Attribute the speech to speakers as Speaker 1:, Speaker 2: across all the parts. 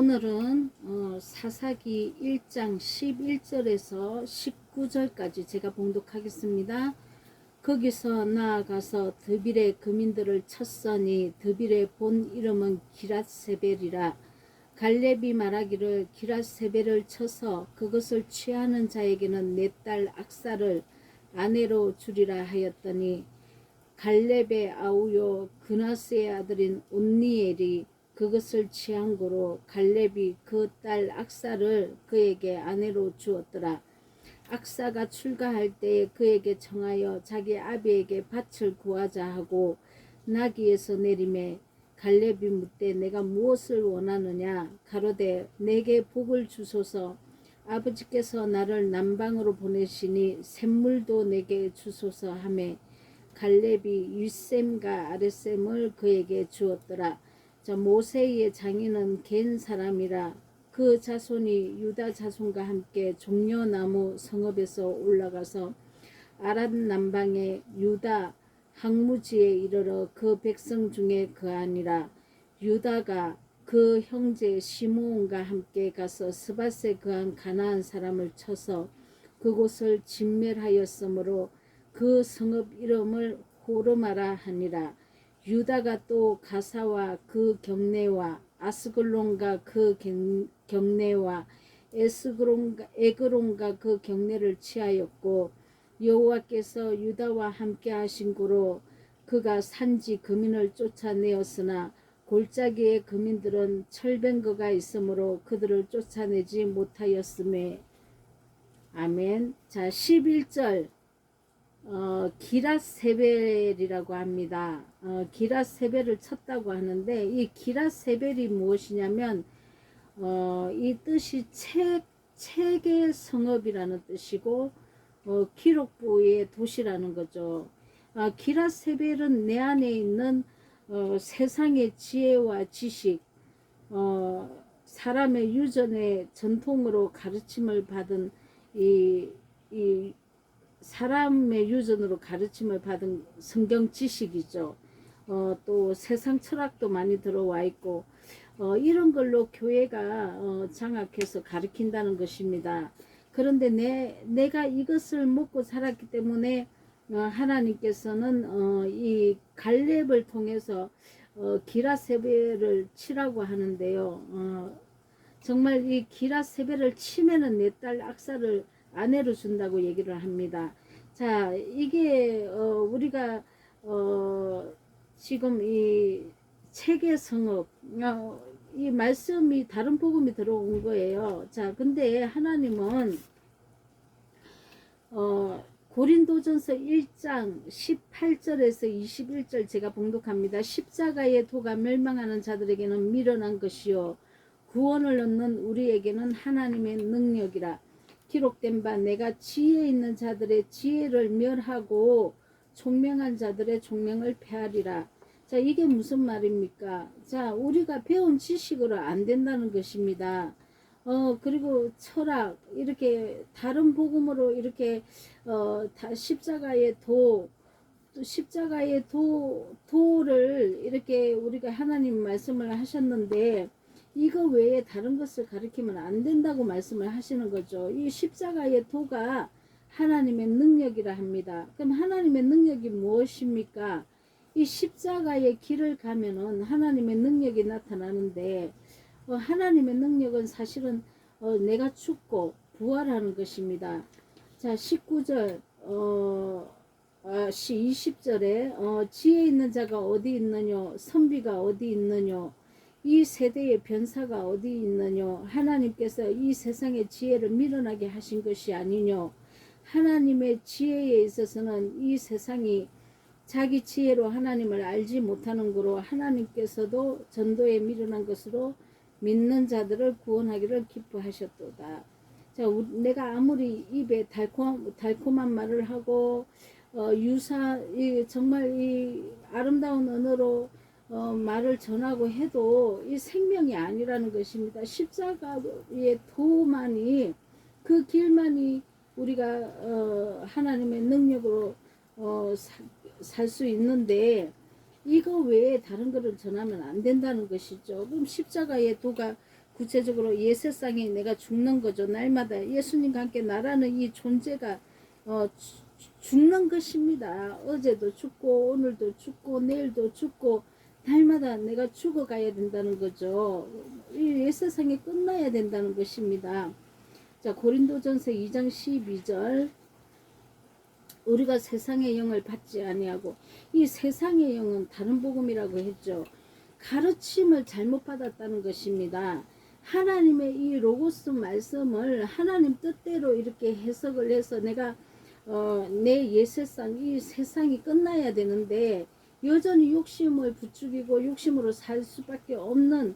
Speaker 1: 오늘은 사사기 1장 11절에서 19절까지 제가 봉독하겠습니다. 거기서 나아가서 드빌의 거민들을 쳤으니 드빌의 본 이름은 기랏세벨이라. 갈렙이 말하기를 기랏세벨을 쳐서 그것을 취하는 자에게는 내 딸 악사를 아내로 주리라 하였더니 갈렙의 아우요 그나스의 아들인 온니엘이 그것을 취한 고로 갈렙이 그 딸 악사를 그에게 아내로 주었더라. 악사가 출가할 때에 그에게 청하여 자기 아비에게 밭을 구하자 하고 나귀에서 내리매 갈렙이 묻되 내가 무엇을 원하느냐 가로되 내게 복을 주소서. 아버지께서 나를 남방으로 보내시니 샘물도 내게 주소서 하매 갈렙이 윗셈과 아랫셈을 그에게 주었더라. 모세의 장인은 겐 사람이라. 그 자손이 유다 자손과 함께 종려나무 성읍에서 올라가서 아랏 남방의 유다 항무지에 이르러 그 백성 중에 거하니라. 유다가 그 형제 시므온과 함께 가서 스밧에 거한 가나안 사람을 쳐서 그곳을 진멸하였으므로 그 성읍 이름을 호르마라 하니라. 유다가 또 가사와 그 경내와 아스글론과 그 경내와 에그론과 그 경내를 취하였고 여호와께서 유다와 함께 하신 고로 그가 산지 거민을 쫓아내었으나 골짜기의 거민들은 철병거가 있으므로 그들을 쫓아내지 못하였음에. 아멘. 자, 11절 기랏세벨이라고 합니다. 기랏세벨을 쳤다고 하는데 이 기랏세벨이 무엇이냐면 이 뜻이 책의 성읍이라는 뜻이고 기록부의 도시라는 거죠. 기랏세벨은 내 안에 있는 세상의 지혜와 지식, 사람의 유전의 전통으로 가르침을 받은 이 사람의 유전으로 가르침을 받은 성경 지식이죠. 또 세상 철학도 많이 들어와 있고 이런 걸로 교회가 장악해서 가르친다는 것입니다. 그런데 내가 이것을 먹고 살았기 때문에 하나님께서는 이 갈렙을 통해서 기랏세벨을 치라고 하는데요. 정말 이 기랏세벨을 치면은 내 딸 악사를 아내로 준다고 얘기를 합니다. 자, 이게 우리가 지금 이 책의 성읍, 이 말씀이 다른 복음이 들어온 거예요. 자, 근데 하나님은 고린도전서 1장 18절에서 21절 제가 봉독합니다. 십자가의 도가 멸망하는 자들에게는 미련한 것이요 구원을 얻는 우리에게는 하나님의 능력이라. 기록된 바 내가 지혜 있는 자들의 지혜를 멸하고 총명한 자들의 총명을 폐하리라. 자, 이게 무슨 말입니까? 자, 우리가 배운 지식으로 안 된다는 것입니다. 그리고 철학, 이렇게 다른 복음으로 이렇게 십자가의 도를 이렇게 우리가 하나님 말씀을 하셨는데 이거 외에 다른 것을 가르치면 안 된다고 말씀을 하시는 거죠. 이 십자가의 도가 하나님의 능력이라 합니다. 그럼 하나님의 능력이 무엇입니까? 이 십자가의 길을 가면은 하나님의 능력이 나타나는데 하나님의 능력은 사실은 내가 죽고 부활하는 것입니다. 자, 19절 20절에 지혜 있는 자가 어디 있느뇨 선비가 어디 있느뇨 이 세대의 변사가 어디 있느뇨 하나님께서 이 세상의 지혜를 밀어나게 하신 것이 아니뇨. 하나님의 지혜에 있어서는 이 세상이 자기 지혜로 하나님을 알지 못하는 거로 하나님께서도 전도에 미련한 것으로 믿는 자들을 구원하기를 기뻐하셨도다. 자, 내가 아무리 입에 달콤한 말을 하고 정말 이 아름다운 언어로 말을 전하고 해도 이 생명이 아니라는 것입니다. 십자가의 도만이 그 길만이 우리가 하나님의 능력으로 살 수 있는데 이거 외에 다른 것을 전하면 안 된다는 것이죠. 그럼 십자가의 도가 구체적으로 예세상에 내가 죽는 거죠. 날마다 예수님과 함께 나라는 이 존재가 죽는 것입니다. 어제도 죽고 오늘도 죽고 내일도 죽고 날마다 내가 죽어가야 된다는 거죠. 이 예세상이 끝나야 된다는 것입니다. 자, 고린도전서 2장 12절 우리가 세상의 영을 받지 아니하고, 이 세상의 영은 다른 복음이라고 했죠. 가르침을 잘못 받았다는 것입니다. 하나님의 이 로고스 말씀을 하나님 뜻대로 이렇게 해석을 해서 내가 내 예세상, 이 세상이 끝나야 되는데 여전히 욕심을 부추기고 욕심으로 살 수밖에 없는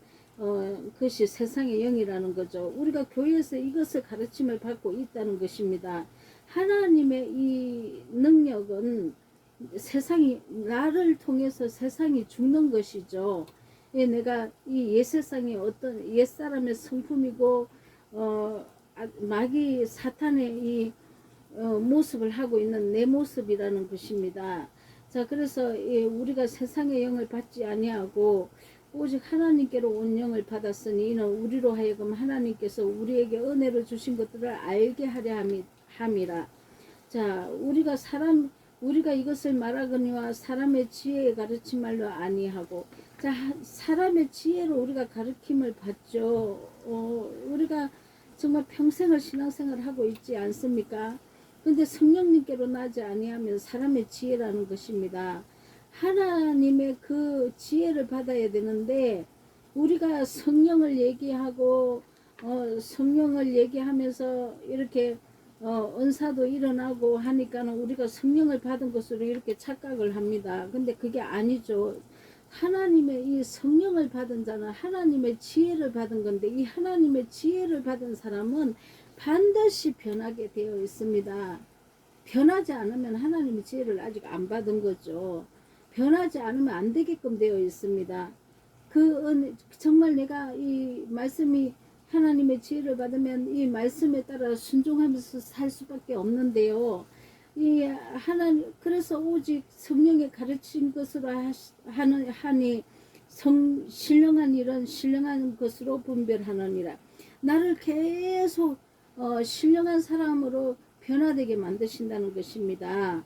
Speaker 1: 것이 세상의 영이라는 거죠. 우리가 교회에서 이것을 가르침을 받고 있다는 것입니다. 하나님의 이 능력은 세상이, 나를 통해서 세상이 죽는 것이죠. 내가 이 옛세상의 어떤 옛사람의 성품이고 마귀 사탄의 이 모습을 하고 있는 내 모습이라는 것입니다. 자, 그래서 우리가 세상의 영을 받지 아니하고 오직 하나님께로 온 영을 받았으니 이는 우리로 하여금 하나님께서 우리에게 은혜로 주신 것들을 알게 하려 함이라. 자, 우리가 이것을 말하거니와 사람의 지혜에 가르침 말로 아니하고, 자, 사람의 지혜로 우리가 가르침을 받죠. 우리가 정말 평생을 신앙생활을 하고 있지 않습니까? 근데 성령님께로 나지 아니하면 사람의 지혜라는 것입니다. 하나님의 그 지혜를 받아야 되는데 우리가 성령을 얘기하고 성령을 얘기하면서 이렇게 은사도 일어나고 하니까는 우리가 성령을 받은 것으로 이렇게 착각을 합니다. 근데 그게 아니죠. 하나님의 이 성령을 받은 자는 하나님의 지혜를 받은 건데, 이 하나님의 지혜를 받은 사람은 반드시 변하게 되어 있습니다. 변하지 않으면 하나님의 지혜를 아직 안 받은 거죠. 변하지 않으면 안 되게끔 되어 있습니다. 정말 내가 이 말씀이 하나님의 지혜를 받으면 이 말씀에 따라 순종하면서 살 수밖에 없는데요. 그래서 오직 성령의 가르친 것으로 하니 신령한 일은 신령한 것으로 분별하느니라. 나를 계속 신령한 사람으로 변화되게 만드신다는 것입니다.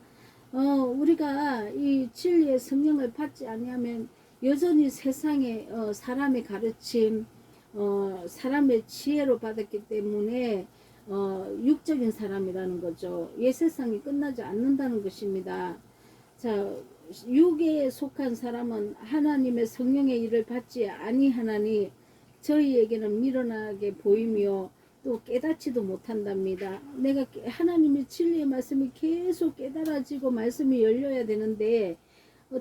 Speaker 1: 우리가 이 진리의 성령을 받지 아니하면 여전히 세상의 사람의 가르침, 사람의 지혜로 받았기 때문에 육적인 사람이라는 거죠. 옛세상이 끝나지 않는다는 것입니다. 자, 육에 속한 사람은 하나님의 성령의 일을 받지 아니하나니 저희에게는 미련하게 보이며 또 깨닫지도 못한답니다. 내가 하나님의 진리의 말씀이 계속 깨달아지고 말씀이 열려야 되는데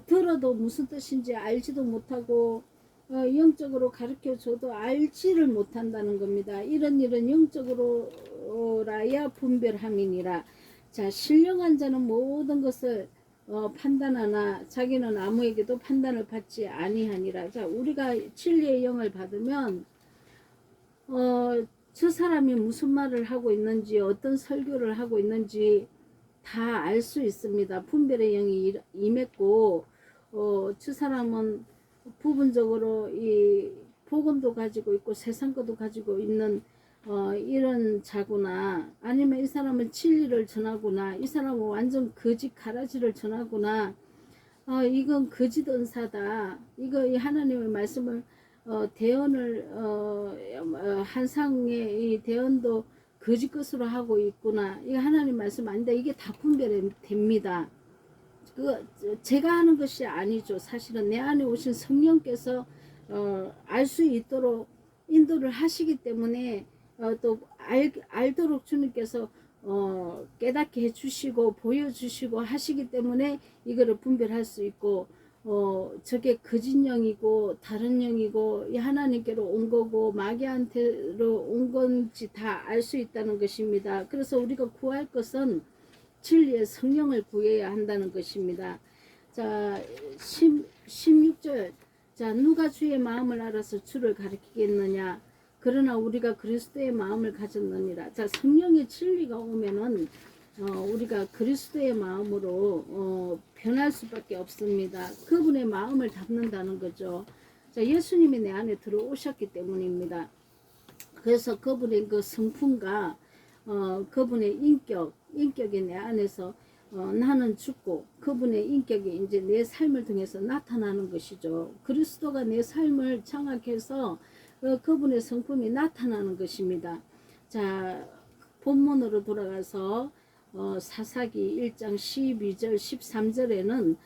Speaker 1: 들어도 무슨 뜻인지 알지도 못하고 영적으로 가르쳐줘도 알지를 못한다는 겁니다. 이런 일은 영적으로라야 분별함이니라. 자, 신령한 자는 모든 것을 판단하나 자기는 아무에게도 판단을 받지 아니하니라. 자, 우리가 진리의 영을 받으면 저 사람이 무슨 말을 하고 있는지, 어떤 설교를 하고 있는지 다 알 수 있습니다. 분별의 영이 임했고 저 사람은 부분적으로 이 복음도 가지고 있고 세상 것도 가지고 있는 이런 자구나, 아니면 이 사람은 진리를 전하구나, 이 사람은 완전 거짓 가라지를 전하구나, 이건 거짓 은사다, 이거 이 하나님의 말씀을 대언을 한상의 이 대언도 거짓 것으로 하고 있구나, 이거 하나님 말씀 아니다, 이게 다 분별이 됩니다. 제가 하는 것이 아니죠. 사실은 내 안에 오신 성령께서 알 수 있도록 인도를 하시기 때문에 또 알도록 주님께서 깨닫게 해주시고 보여주시고 하시기 때문에 이거를 분별할 수 있고, 저게 거짓 영이고 다른 영이고 이 하나님께로 온 거고 마귀한테로 온 건지 다 알 수 있다는 것입니다. 그래서 우리가 구할 것은 진리의 성령을 구해야 한다는 것입니다. 자, 16절. 자, 누가 주의 마음을 알아서 주를 가리키겠느냐? 그러나 우리가 그리스도의 마음을 가졌느니라. 자, 성령의 진리가 오면은 우리가 그리스도의 마음으로 변할 수밖에 없습니다. 그분의 마음을 담는다는 거죠. 자, 예수님이 내 안에 들어오셨기 때문입니다. 그래서 그분의 그 성품과 그분의 인격이 내 안에서 나는 죽고 그분의 인격이 이제 내 삶을 통해서 나타나는 것이죠. 그리스도가 내 삶을 장악해서 그분의 성품이 나타나는 것입니다. 자, 본문으로 돌아가서 사사기 1장 12절 13절에는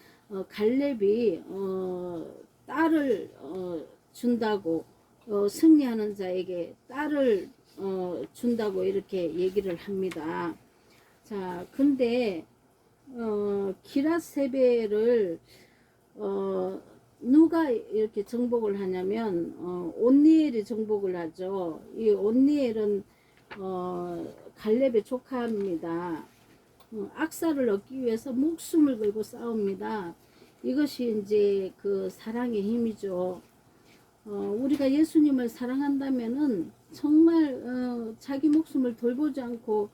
Speaker 1: 갈렙이 딸을 준다고 승리하는 자에게 딸을 준다고 이렇게 얘기를 합니다. 자, 근데 기라세벨을 누가 이렇게 정복을 하냐면 온니엘이 정복을 하죠. 이 온니엘은 갈렙의 조카입니다. 악사를 얻기 위해서 목숨을 걸고 싸웁니다. 이것이 이제 그 사랑의 힘이죠. 우리가 예수님을 사랑한다면은 정말 자기 목숨을 돌보지 않고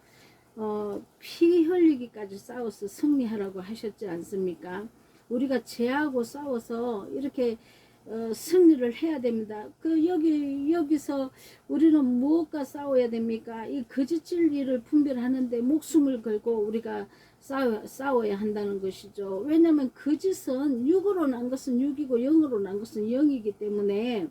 Speaker 1: 피 흘리기까지 싸워서 승리하라고 하셨지 않습니까? 우리가 죄하고 싸워서 이렇게 승리를 해야 됩니다. 여기서 우리는 무엇과 싸워야 됩니까? 이 거짓 진리를 분별하는데 목숨을 걸고 우리가 싸워야 한다는 것이죠. 왜냐하면 거짓은 육으로 난 것은 육이고 영으로 난 것은 영이기 때문에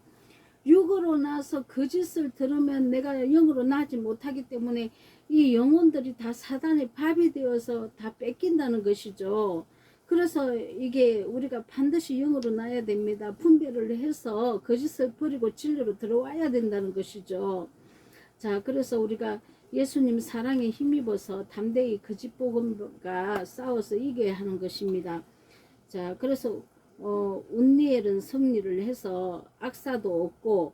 Speaker 1: 육으로 나서 거짓을 들으면 내가 영으로 나지 못하기 때문에 이 영혼들이 다 사단의 밥이 되어서 다 뺏긴다는 것이죠. 그래서 이게 우리가 반드시 영으로 나야 됩니다. 분별을 해서 거짓을 버리고 진리로 들어와야 된다는 것이죠. 자, 그래서 우리가 예수님 사랑에 힘입어서 담대히 거짓 복음과 싸워서 이겨야 하는 것입니다. 자, 그래서 운니엘은 승리를 해서 악사도 얻고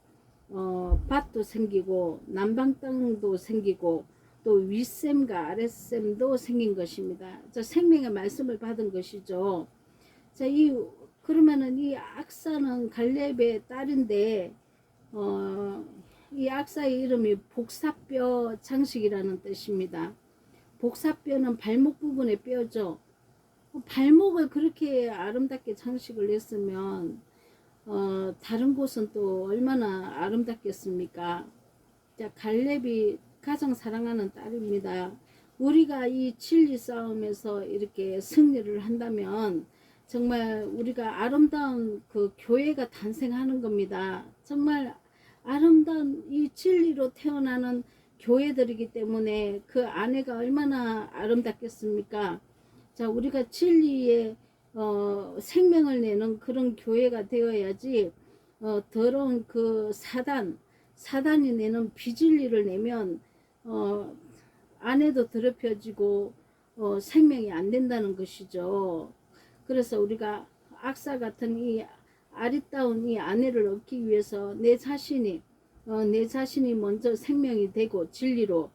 Speaker 1: 밭도 생기고 남방 땅도 생기고 또 윗샘과 아랫샘도 생긴 것입니다. 자, 생명의 말씀을 받은 것이죠. 자, 그러면은 이 악사는 갈렙의 딸인데 이 악사의 이름이 복사뼈 장식이라는 뜻입니다. 복사뼈는 발목 부분의 뼈죠. 발목을 그렇게 아름답게 장식을 했으면 다른 곳은 또 얼마나 아름답겠습니까? 자, 갈렙이 가장 사랑하는 딸입니다. 우리가 이 진리 싸움에서 이렇게 승리를 한다면 정말 우리가 아름다운 그 교회가 탄생하는 겁니다. 정말 아름다운 이 진리로 태어나는 교회들이기 때문에 그 안에가 얼마나 아름답겠습니까? 자, 우리가 진리에 생명을 내는 그런 교회가 되어야지 더러운 그 사단이 내는 비진리를 내면 안에도 더럽혀지고 생명이 안 된다는 것이죠. 그래서 우리가 악사 같은 이 아리따운 이 아내를 얻기 위해서 내 자신이 먼저 생명이 되고 진리로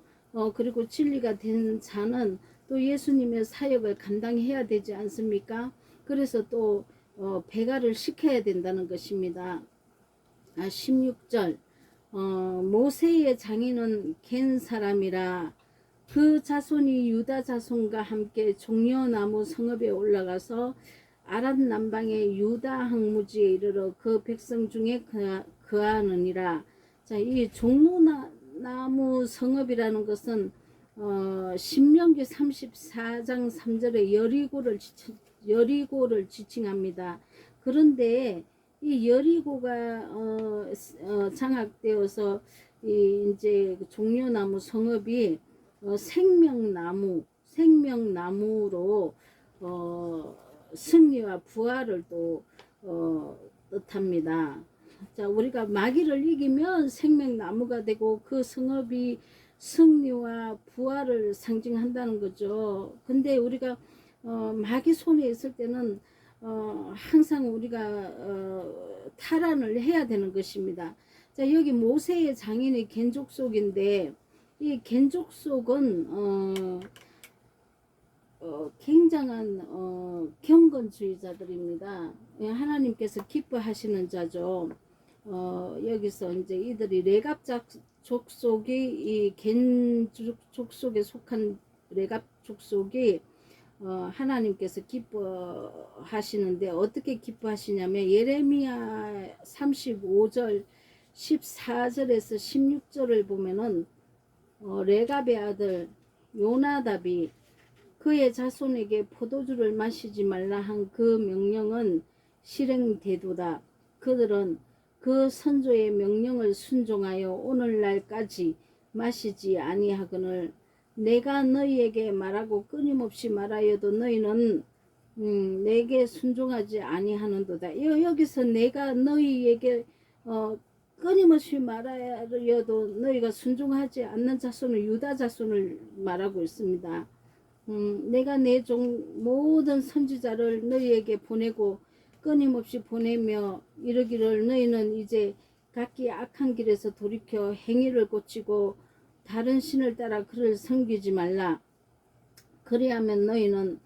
Speaker 1: 그리고 진리가 된 자는 또 예수님의 사역을 감당해야 되지 않습니까? 그래서 또 배가를 시켜야 된다는 것입니다. 16절 모세의 장인은 겐 사람이라 그 자손이 유다 자손과 함께 종려나무 성읍에 올라가서 아랏 남방의 유다 항무지에 이르러 그 백성 중에 거하느니라. 자, 이 종려나무 성읍이라는 것은 신명기 34장 3절에 여리고를 지칭합니다. 그런데 이 여리고가 장악되어서 이제 종려나무 성읍이 생명나무로 승리와 부활을 또 뜻합니다. 자, 우리가 마귀를 이기면 생명나무가 되고 그 성읍이 승리와 부활을 상징한다는 거죠. 근데 우리가 마귀 손에 있을 때는 항상 우리가 탈환을 해야 되는 것입니다. 자, 여기 모세의 장인이 겐족속인데 이 겐족속은 굉장한 경건주의자들입니다. 하나님께서 기뻐하시는 자죠. 여기서 이제 이들이 레갑 족속이 이 겐 족속에 속한 레갑 족속이 하나님께서 기뻐하시는데 어떻게 기뻐하시냐면 예레미야 35절 14절에서 16절을 보면은 레갑의 아들 요나답이 그의 자손에게 포도주를 마시지 말라 한 그 명령은 실행되도다. 그들은 그 선조의 명령을 순종하여 오늘날까지 마시지 아니하거늘 내가 너희에게 말하고 끊임없이 말하여도 너희는 내게 순종하지 아니하는도다. 여기서 내가 너희에게 끊임없이 말하여도 너희가 순종하지 않는 자손은 유다 자손을 말하고 있습니다. 내가 내 종 모든 선지자를 너희에게 보내고 끊임없이 보내며 이르기를 너희는 이제 각기 악한 길에서 돌이켜 행위를 고치고 다른 신을 따라 그를 섬기지 말라. 그리하면 너희는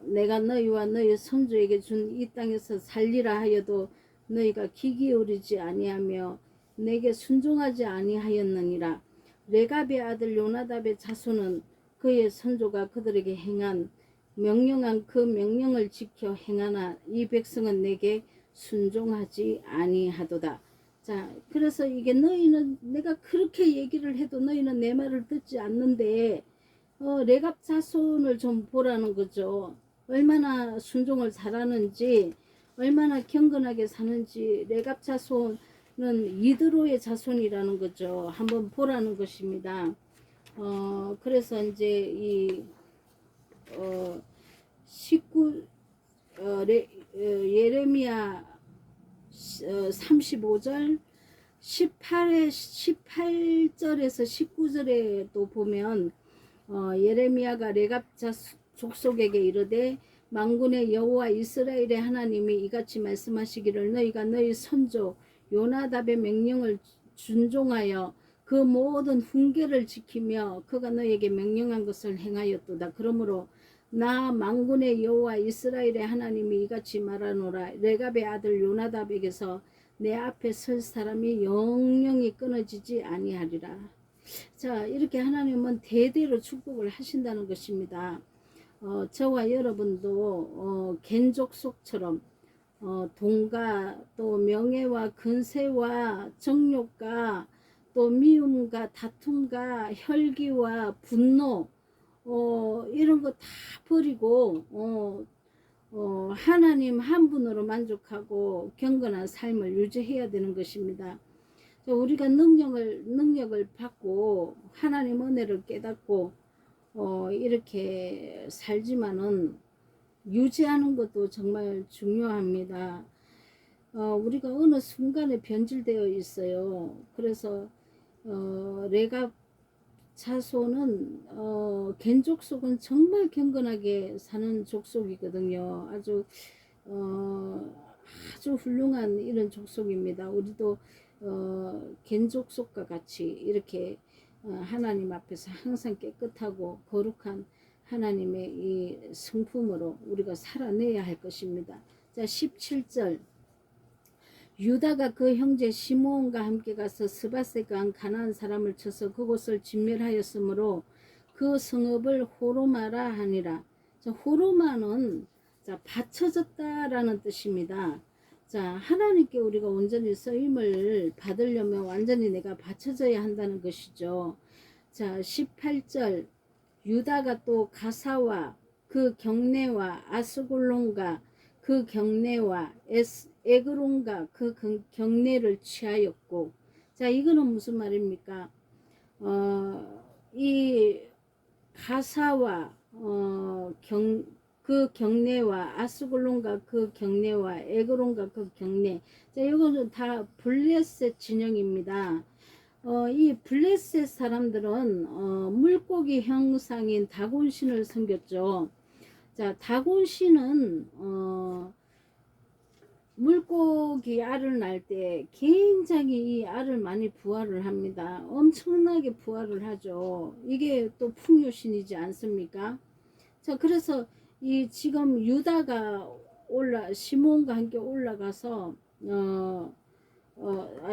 Speaker 1: 내가 너희와 너희 선조에게 준 이 땅에서 살리라 하여도 너희가 귀 기울이지 아니하며 내게 순종하지 아니하였느니라. 레갑의 아들 요나답의 자손은 그의 선조가 그들에게 행한 명령한 그 명령을 지켜 행하나 이 백성은 내게 순종하지 아니하도다. 자, 그래서 이게 너희는 내가 그렇게 얘기를 해도 너희는 내 말을 듣지 않는데 레갑 자손을 좀 보라는 거죠. 얼마나 순종을 잘하는지, 얼마나 경건하게 사는지. 레갑 자손은 이드로의 자손이라는 거죠. 한번 보라는 것입니다. 그래서 이제 이 19 예레미야 35절 18절에서 19절에도 보면 예레미야가 레갑 족속에게 이르되 만군의 여호와 이스라엘의 하나님이 이같이 말씀하시기를 너희가 너희 선조 요나답의 명령을 준종하여 그 모든 훈계를 지키며 그가 너에게 명령한 것을 행하였도다. 그러므로 나 만군의 여호와 이스라엘의 하나님이 이같이 말하노라. 레갑의 아들 요나답에게서 내 앞에 설 사람이 영영이 끊어지지 아니하리라. 자, 이렇게 하나님은 대대로 축복을 하신다는 것입니다. 저와 여러분도 겐족속처럼 돈과 또 명예와 근세와 정욕과 또 미움과 다툼과 혈기와 분노 이런 거 다 버리고 하나님 한 분으로 만족하고 경건한 삶을 유지해야 되는 것입니다. 우리가 능력을 받고 하나님 은혜를 깨닫고 이렇게 살지만은 유지하는 것도 정말 중요합니다. 우리가 어느 순간에 변질되어 있어요. 그래서 레갑 자손은 겐족속은 정말 경건하게 사는 족속이거든요. 아주 훌륭한 이런 족속입니다. 우리도 겐족속과 같이 이렇게 하나님 앞에서 항상 깨끗하고 거룩한 하나님의 이 성품으로 우리가 살아내야 할 것입니다. 자, 17절 유다가 그 형제 시므온과 함께 가서 스바셋과 한 가나안 사람을 쳐서 그곳을 진멸하였으므로 그 성읍을 호르마라 하니라. 자, 호르마는 받쳐졌다라는 뜻입니다. 자, 하나님께 우리가 온전히 쓰임을 받으려면 완전히 내가 받쳐져야 한다는 것이죠. 자, 18절 유다가 또 가사와 그 경내와 아스골론과 그 경내와 에그론과 그 경내를 취하였고. 자, 이거는 무슨 말입니까? 이 가사와 그 경내와 아스골론과 그 경내와 에그론과 그 경내. 자, 이거는 다 블레셋 진영입니다. 이 블레셋 사람들은 물고기 형상인 다곤신을 섬겼죠. 자, 다곤신은 물고기 알을 낳을 때 굉장히 이 알을 많이 부화를 합니다. 엄청나게 부화를 하죠. 이게 또 풍요신이지 않습니까? 자, 그래서 이 지금 유다가 시몬과 함께 올라가서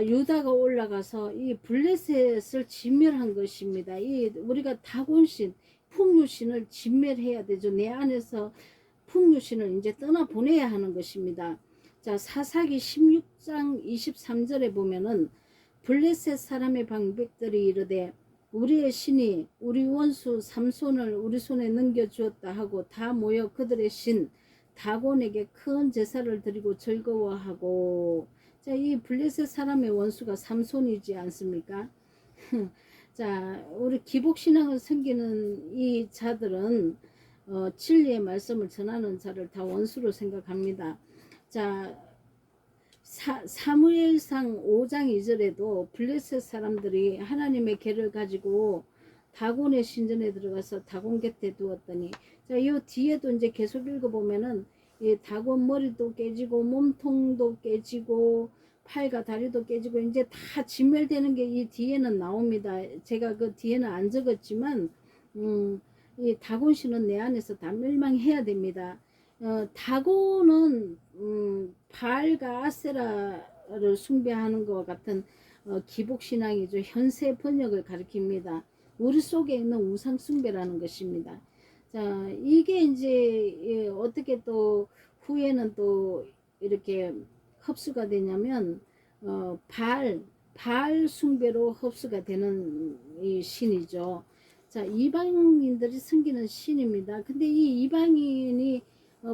Speaker 1: 유다가 올라가서 이 블레셋을 진멸한 것입니다. 이 우리가 다곤신, 풍요신을 진멸해야 되죠. 내 안에서 풍요신을 이제 떠나보내야 하는 것입니다. 자, 사사기 16장 23절에 보면은 블레셋 사람의 방백들이 이르되 우리의 신이 우리 원수 삼손을 우리 손에 넘겨주었다 하고 다 모여 그들의 신 다곤에게 큰 제사를 드리고 즐거워하고. 자, 이 블레셋 사람의 원수가 삼손이지 않습니까? 자, 우리 기복신앙을 섬기는 이 자들은 진리의 말씀을 전하는 자를 다 원수로 생각합니다. 자, 사무엘상 5장 2절에도 블레셋 사람들이 하나님의 계를 가지고 다곤의 신전에 들어가서 다곤 곁에 두었더니, 자, 이 뒤에도 이제 계속 읽어보면은 이 다곤 머리도 깨지고 몸통도 깨지고 팔과 다리도 깨지고 이제 다 진멸되는 게 이 뒤에는 나옵니다. 제가 그 뒤에는 안 적었지만 이 다곤 신은 내 안에서 다 멸망해야 됩니다. 다곤은 바알과 아세라를 숭배하는 것 같은 기복신앙이죠. 현세 번역을 가리킵니다. 우리 속에 있는 우상 숭배라는 것입니다. 자, 이게 이제 어떻게 또 후에는 또 이렇게 흡수가 되냐면 바알 숭배로 흡수가 되는 이 신이죠. 자, 이방인들이 섬기는 신입니다. 근데 이 이방인이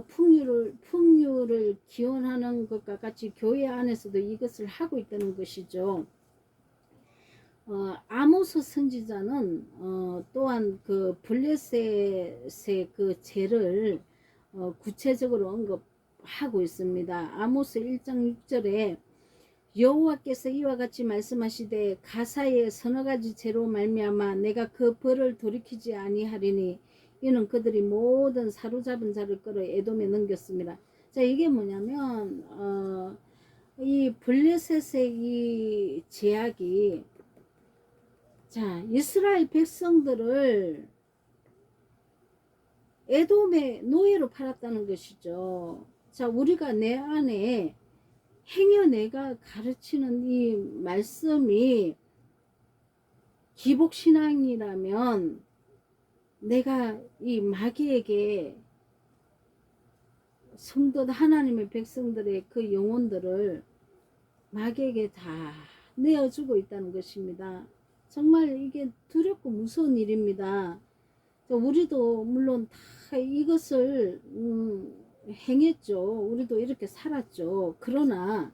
Speaker 1: 풍류를 기원하는 것과 같이 교회 안에서도 이것을 하고 있다는 것이죠. 아모스 선지자는 또한 그 블레셋의 그 죄를 구체적으로 언급하고 있습니다. 아모스 1장 6절에 여호와께서 이와 같이 말씀하시되 가사의 서너 가지 죄로 말미암아 내가 그 벌을 돌이키지 아니하리니 이는 그들이 모든 사로잡은 자를 끌어 에돔에 넘겼습니다. 자, 이게 뭐냐면 이 블레셋의 이 제약이, 자, 이스라엘 백성들을 에돔의 노예로 팔았다는 것이죠. 자, 우리가 내 안에 행여 내가 가르치는 이 말씀이 기복신앙이라면 내가 이 마귀에게 성도 하나님의 백성들의 그 영혼들을 마귀에게 다 내어주고 있다는 것입니다. 정말 이게 두렵고 무서운 일입니다. 우리도 물론 다 이것을 행했죠. 우리도 이렇게 살았죠. 그러나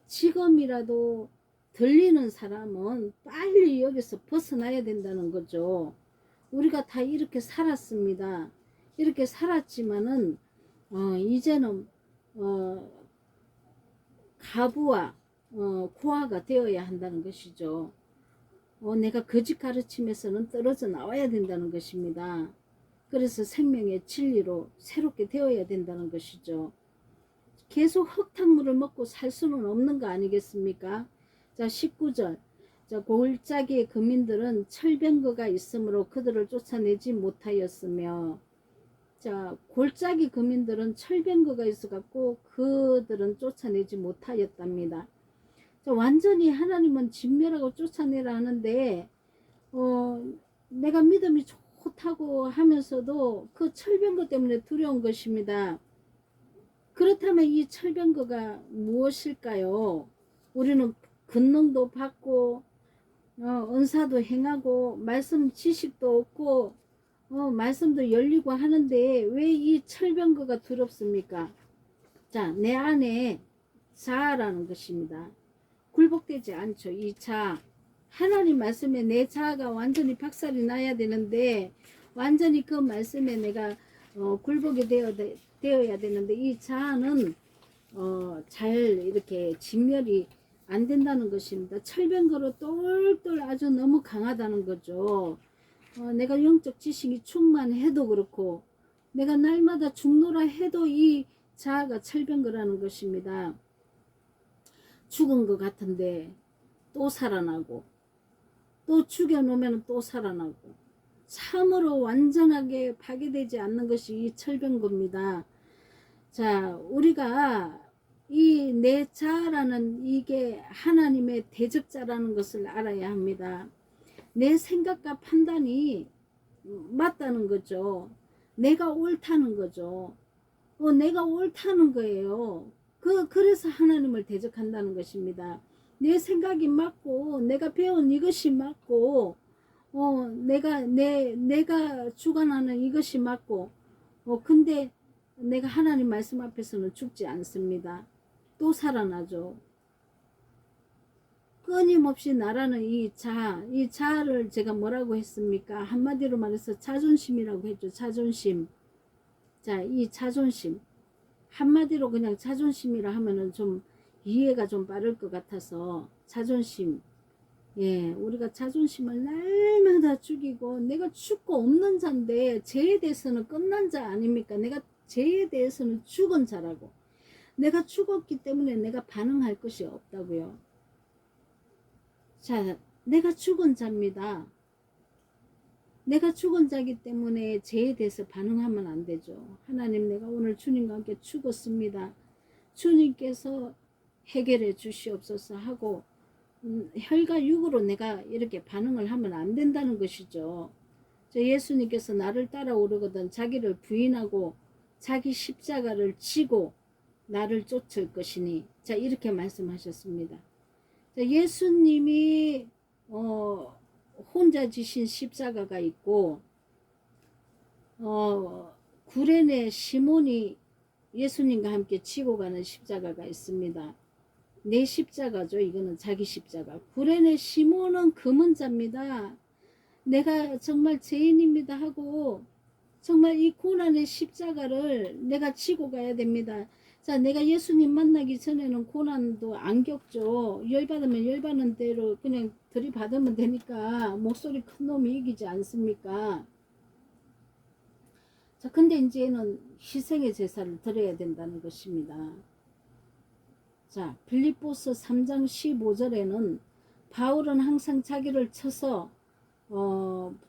Speaker 1: 지금이라도 들리는 사람은 빨리 여기서 벗어나야 된다는 거죠. 우리가 다 이렇게 살았습니다. 이렇게 살았지만은 이제는 가부와 고아가 되어야 한다는 것이죠. 내가 거짓 가르침에서는 떨어져 나와야 된다는 것입니다. 그래서 생명의 진리로 새롭게 되어야 된다는 것이죠. 계속 흙탕물을 먹고 살 수는 없는 거 아니겠습니까? 자, 19절. 자, 골짜기의 거민들은 철병거가 있으므로 그들을 쫓아내지 못하였으며. 자, 골짜기 거민들은 철병거가 있어갖고 그들은 쫓아내지 못하였답니다. 자, 완전히 하나님은 진멸하고 쫓아내라 하는데 내가 믿음이 좋다고 하면서도 그 철병거 때문에 두려운 것입니다. 그렇다면 이 철병거가 무엇일까요? 우리는 권능도 받고 은사도 행하고 말씀 지식도 얻고 말씀도 열리고 하는데 왜 이 철병거가 두렵습니까? 자, 내 안에 자아라는 것입니다. 굴복되지 않죠. 이 자아, 하나님 말씀에 내 자아가 완전히 박살이 나야 되는데 완전히 그 말씀에 내가 굴복이 되어야 되는데 이 자아는 잘 이렇게 진멸이 안 된다는 것입니다. 철병거로 똘똘 아주 너무 강하다는 거죠. 내가 영적 지식이 충만해도 그렇고 내가 날마다 죽노라 해도 이 자아가 철병거라는 것입니다. 죽은 것 같은데 또 살아나고 또 죽여놓으면 또 살아나고 참으로 완전하게 파괴되지 않는 것이 이 철병거입니다. 자, 우리가 이 내 자아라는 이게 하나님의 대적자라는 것을 알아야 합니다. 내 생각과 판단이 맞다는 거죠. 내가 옳다는 거죠. 내가 옳다는 거예요. 그래서 하나님을 대적한다는 것입니다. 내 생각이 맞고 내가 배운 이것이 맞고 내가 주관하는 이것이 맞고 근데 내가 하나님 말씀 앞에서는 죽지 않습니다. 또 살아나죠. 끊임없이 나라는 이 자아를 제가 뭐라고 했습니까? 한마디로 말해서 자존심이라고 했죠. 자존심. 자, 이 자존심. 한마디로 그냥 자존심이라 하면은 좀 이해가 좀 빠를 것 같아서 자존심. 예, 우리가 자존심을 날마다 죽이고 내가 죽고 없는 자인데 죄에 대해서는 끝난 자 아닙니까? 내가 죄에 대해서는 죽은 자라고. 내가 죽었기 때문에 내가 반응할 것이 없다고요. 자, 내가 죽은 자입니다. 내가 죽은 자이기 때문에 죄에 대해서 반응하면 안 되죠. 하나님, 내가 오늘 주님과 함께 죽었습니다. 주님께서 해결해 주시옵소서 하고 혈과 육으로 내가 이렇게 반응을 하면 안 된다는 것이죠. 예수님께서 나를 따라오르거든 자기를 부인하고 자기 십자가를 지고 나를 쫓을 것이니, 자, 이렇게 말씀하셨습니다. 자, 예수님이 혼자 지신 십자가가 있고 구레네 시몬이 예수님과 함께 지고 가는 십자가가 있습니다. 내 십자가죠. 이거는 자기 십자가. 구레네 시몬은 금은 자입니다. 내가 정말 죄인입니다 하고 정말 이 고난의 십자가를 내가 지고 가야 됩니다. 자, 내가 예수님 만나기 전에는 고난도 안 겪죠. 열받으면 열받는 대로 그냥 들이받으면 되니까 목소리 큰 놈이 이기지 않습니까? 자, 근데 이제는 희생의 제사를 드려야 된다는 것입니다. 자, 빌립보서 3장 15절에는 바울은 항상 자기를 쳐서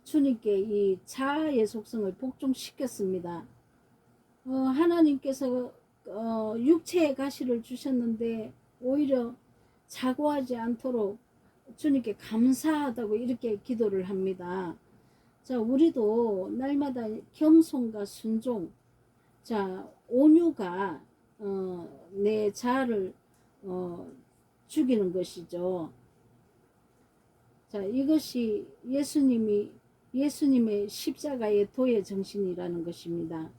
Speaker 1: 주님께 이 자아의 속성을 복종시켰습니다. 하나님께서 육체의 가시를 주셨는데 오히려 자고하지 않도록 주님께 감사하다고 이렇게 기도를 합니다. 자, 우리도 날마다 겸손과 순종, 자, 온유가 내 자아를 죽이는 것이죠. 자, 이것이 예수님의 십자가의 도의 정신이라는 것입니다.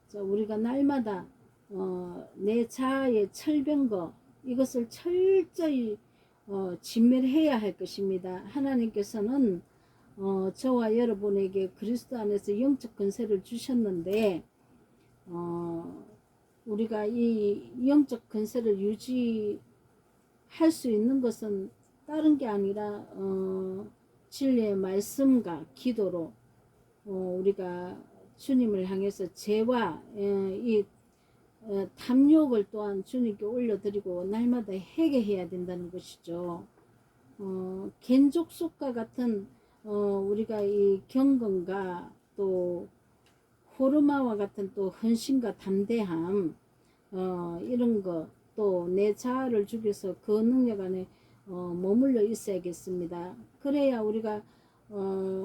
Speaker 1: 자, 우리가 날마다 내 자아의 철병거 이것을 철저히 진멸해야 할 것입니다. 하나님께서는 저와 여러분에게 그리스도 안에서 영적 권세를 주셨는데 우리가 이 영적 권세를 유지할 수 있는 것은 다른 게 아니라 진리의 말씀과 기도로 우리가 주님을 향해서 죄와 이 탐욕을 또한 주님께 올려드리고 날마다 회개해야 된다는 것이죠. 겐족속과 같은 우리가 이 경건과 또 호르마와 같은 또 헌신과 담대함 이런 거 또 내 자아를 죽여서 그 능력 안에 머물러 있어야겠습니다. 그래야 우리가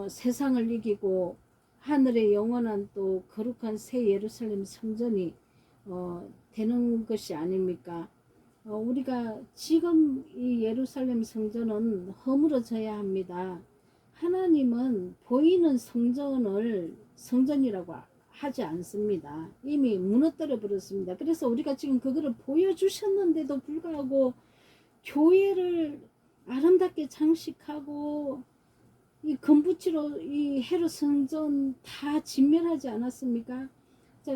Speaker 1: 세상을 이기고 하늘의 영원한 또 거룩한 새 예루살렘 성전이 되는 것이 아닙니까? 우리가 지금 이 예루살렘 성전은 허물어져야 합니다. 하나님은 보이는 성전을 성전이라고 하지 않습니다. 이미 무너뜨려 버렸습니다. 그래서 우리가 지금 그거를 보여주셨는데도 불구하고 교회를 아름답게 장식하고 이 금붙이로 이 헤롯 성전 다 진멸하지 않았습니까? 자,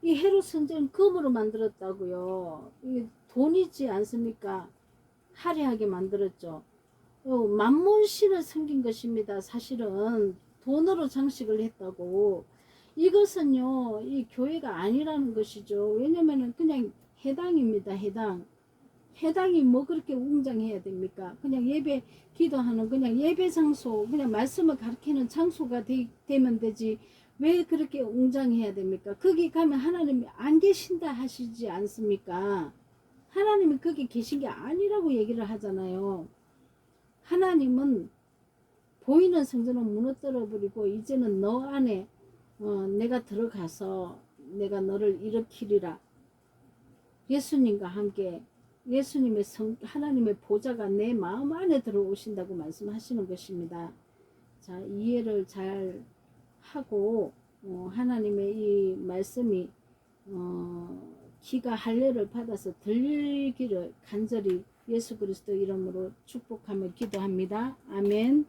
Speaker 1: 이 헤롯 성전 금으로 만들었다고요. 이 돈이지 않습니까? 화려하게 만들었죠. 만몬신을 섬긴 것입니다. 사실은 돈으로 장식을 했다고. 이것은요, 이 교회가 아니라는 것이죠. 왜냐면은 그냥 해당입니다. 해당이 뭐 그렇게 웅장해야 됩니까? 그냥 예배 기도하는 그냥 예배 장소, 그냥 말씀을 가르치는 장소가 되면 되지. 왜 그렇게 웅장해야 됩니까? 거기 가면 하나님이 안 계신다 하시지 않습니까? 하나님이 거기 계신 게 아니라고 얘기를 하잖아요. 하나님은 보이는 성전은 무너뜨려 버리고 이제는 너 안에 내가 들어가서 내가 너를 일으키리라. 예수님과 함께 예수님의 하나님의 보좌가 내 마음 안에 들어오신다고 말씀하시는 것입니다. 자, 이해를 잘 하고 하나님의 이 말씀이 귀가 할례를 받아서 들리기를 간절히 예수 그리스도 이름으로 축복하며 기도합니다. 아멘.